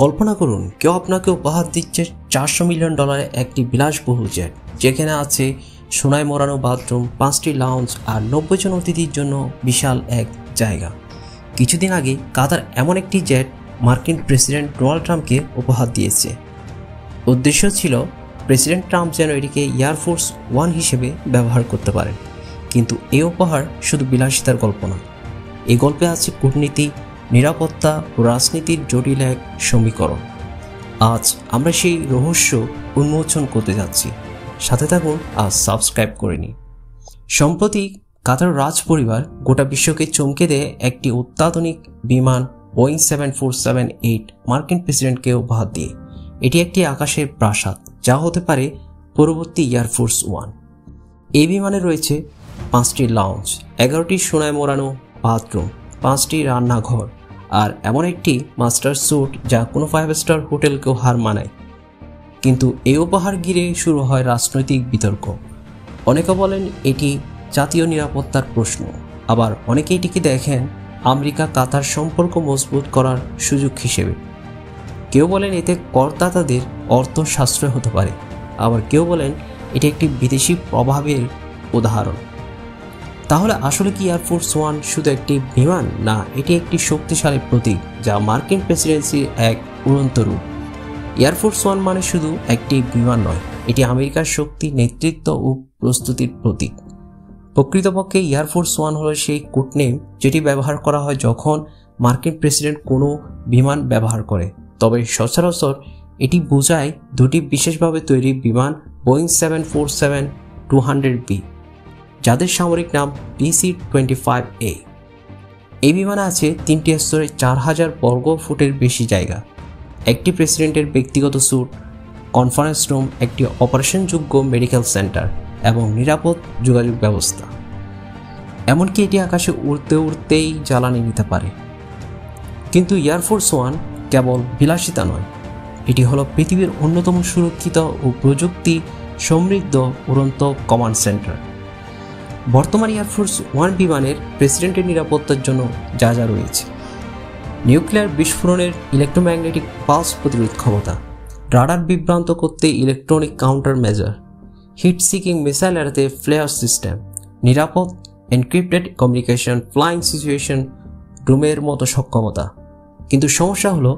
কল্পনা করুন কেউ আপনাকে উপহার দিচ্ছে $400 মিলিয়ন একটি বিলাসবহুল জেট, যেখানে আছে সোনায় মোড়ানো বাথরুম, 5টি লাউঞ্জ আর 90 জন অতিথির জন্য বিশাল এক জায়গা। কিছুদিন আগে কাতার এমন একটি জেট মার্কিন প্রেসিডেন্ট ডোনাল্ড ট্রাম্পকে উপহার দিয়েছে। উদ্দেশ্য ছিল প্রেসিডেন্ট ট্রাম্প যেন এটিকে এয়ারফোর্স ওয়ান হিসেবে ব্যবহার করতে পারেন। কিন্তু এই উপহার শুধু বিলাসিতার গল্প না, এই গল্পে আছে কূটনীতি, নিরাপত্তা ও রাজনীতির জটিল এক সমীকরণ। আজ আমরা সেই রহস্য উন্মোচন করতে যাচ্ছি। সাথে থাকুন, আজ সাবস্ক্রাইব করে নিন। সম্প্রতি কাতার রাজ পরিবার গোটা বিশ্বকে চমকে দেয় একটি অত্যাধুনিক বিমান বোয়িং 747-8 মার্কিন প্রেসিডেন্টকে উপহার দিয়ে। এটি একটি আকাশের প্রাসাদ, যা হতে পারে পরবর্তী এয়ারফোর্স ওয়ান। এই বিমানে রয়েছে 5টি লাউঞ্জ, 11টি সোনায় মোড়ানো বাথরুম, 5টি রান্নাঘর আর এমন একটি মাস্টার স্যুট যা কোনো 5 স্টার হোটেলকেও হার মানায়। কিন্তু এই উপহার ঘিরে শুরু হয় রাজনৈতিক বিতর্ক। অনেকে বলেন এটি জাতীয় নিরাপত্তার প্রশ্ন, আবার অনেকে এটিকে দেখেন আমেরিকা কাতার সম্পর্ক মজবুত করার সুযোগ হিসেবে। কেউ বলেন এতে করদাতাদের অর্থ সাশ্রয় হতে পারে, আবার কেউ বলেন এটি একটি বিদেশি প্রভাবের উদাহরণ। তাহলে আসলে কি এয়ারফোর্স ওয়ান শুধু একটি বিমান, না এটি একটি শক্তিশালী প্রতীক যা মার্কিন প্রেসিডেন্সির এক উড়ন্ত রূপ? এয়ারফোর্স ওয়ান মানে শুধু একটি বিমান নয়, এটি আমেরিকার শক্তি, নেতৃত্ব ও প্রস্তুতির প্রতীক। প্রকৃতপক্ষে এয়ারফোর্স ওয়ান হলো সেই কোডনেম যেটি ব্যবহার করা হয় যখন মার্কিন প্রেসিডেন্ট কোনো বিমান ব্যবহার করে। তবে সচরাচর এটি বোঝায় দুটি বিশেষভাবে তৈরি বিমান বোয়িং 747-200B, যাদের সামরিক নাম PC-25A। এই বিমানে আছে 3টি স্তরে 4000 বর্গ ফুটের বেশি জায়গা, একটি প্রেসিডেন্টের ব্যক্তিগত স্যুট, কনফারেন্স রুম, একটি অপারেশনযোগ্য মেডিকেল সেন্টার এবং নিরাপদ যোগাযোগ ব্যবস্থা। এমনকি এটি আকাশে উড়তে উড়তেই জ্বালানি নিতে পারে। কিন্তু এয়ারফোর্স ওয়ান কেবল বিলাসিতা নয়, এটি হলো পৃথিবীর অন্যতম সুরক্ষিত ও প্রযুক্তি সমৃদ্ধ উড়ন্ত কমান্ড সেন্টার। বর্তমান এয়ারফোর্স ওয়ান বিমানের প্রেসিডেন্টের নিরাপত্তার জন্য যা যা রয়েছে: নিউক্লিয়ার বিস্ফোরণের ইলেকট্রোম্যাগনেটিক পালস প্রতিরোধ ক্ষমতা, রাডার বিভ্রান্ত করতে electronic counter measure, heat seeking missile এড়াতে ফ্লেয়ার সিস্টেম, নিরাপদ এনক্রিপ্টেড কমিউনিকেশন, ফ্লাইং সিচুয়েশন রুমের মতো সক্ষমতা। কিন্তু সমস্যা হলো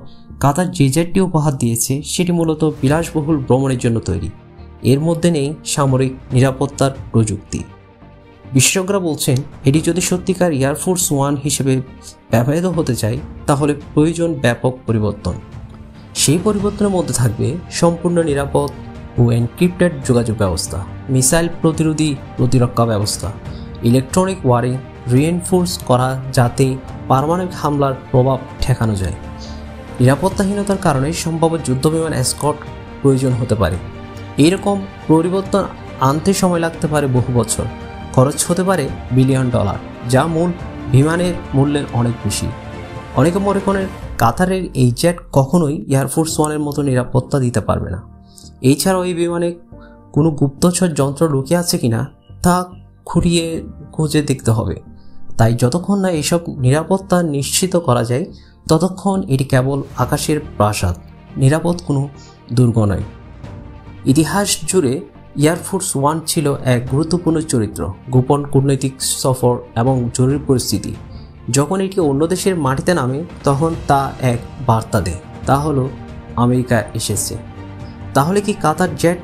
কাতার যে জেটটি উপহার দিয়েছে সেটি মূলত বিলাসবহুল ভ্রমণের জন্য তৈরি। এর মধ্যে নেই সামরিক নিরাপত্তার প্রযুক্তি। বিশেষজ্ঞরা বলছেন এটি যদি সত্যিকার এয়ারফোর্স ওয়ান হিসেবে ব্যবহৃত হতে চায় তাহলে প্রয়োজন ব্যাপক পরিবর্তন। সেই পরিবর্তনের মধ্যে থাকবে সম্পূর্ণ নিরাপদ ও এনক্রিপ্টেড যোগাযোগ ব্যবস্থা, মিসাইল প্রতিরোধী প্রতিরক্ষা ব্যবস্থা, ইলেকট্রনিক ওয়ারিং রিএনফোর্স করা যাতে পারমাণবিক হামলার প্রভাব ঠেকানো যায়। নিরাপত্তাহীনতার কারণে সম্ভাব্য যুদ্ধবিমান এসকর্ট প্রয়োজন হতে পারে। এরকম পরিবর্তন আনতে সময় লাগতে পারে বহু বছর, খরচ হতে পারে $1 বিলিয়ন, যা মূল বিমানের মূল্যের অনেক বেশি। অনেকে মনে করেন কাতারের এই জেট কখনোই এয়ারফোর্স ওয়ানের মতো নিরাপত্তা দিতে পারবে না। এছাড়াও এই বিমানে কোনো গুপ্তচর যন্ত্র লুকিয়ে আছে কিনা তা খুঁজে দেখতে হবে। তাই যতক্ষণ না এসব নিরাপত্তা নিশ্চিত করা যায় ততক্ষণ এটি কেবল আকাশের প্রাসাদ, নিরাপদ কোনো দুর্গ নয়। ইতিহাস জুড়ে এয়ারফোর্স ওয়ান ছিল এক গুরুত্বপূর্ণ চরিত্র। গোপন কূটনৈতিক সফর এবং জরুরি পরিস্থিতি যখন এটি অন্য দেশের মাটিতে নামে তখন তা এক বার্তা দেয়, তা হলো আমেরিকা এসেছে। তাহলে কি কাতার জেট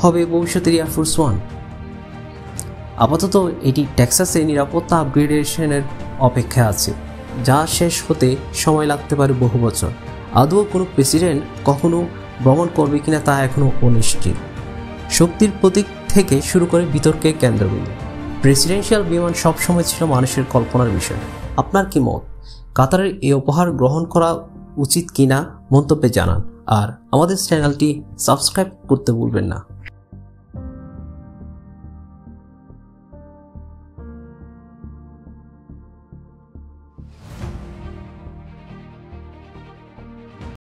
হবে ভবিষ্যতের এয়ারফোর্স ওয়ান? আপাতত এটি টেক্সাসে নিরাপত্তা আপগ্রেডেশনের অপেক্ষায় আছে, যা শেষ হতে সময় লাগতে পারে বহু বছর। আদৌ কোনো প্রেসিডেন্ট কখনো ভ্রমণ করবে কিনা তা এখনও অনিশ্চিত। শক্তির প্রতীক থেকে শুরু করে বিতর্কের কেন্দ্রবিন্দু, প্রেসিডেন্সিয়াল বিমান সবসময় ছিল মানুষের কল্পনার বিষয়। আপনার কি মত? কাতারের এই উপহার গ্রহণ করা উচিত কিনা মন্তব্যে জানান, আর আমাদের চ্যানেলটি সাবস্ক্রাইব করতে ভুলবেন না।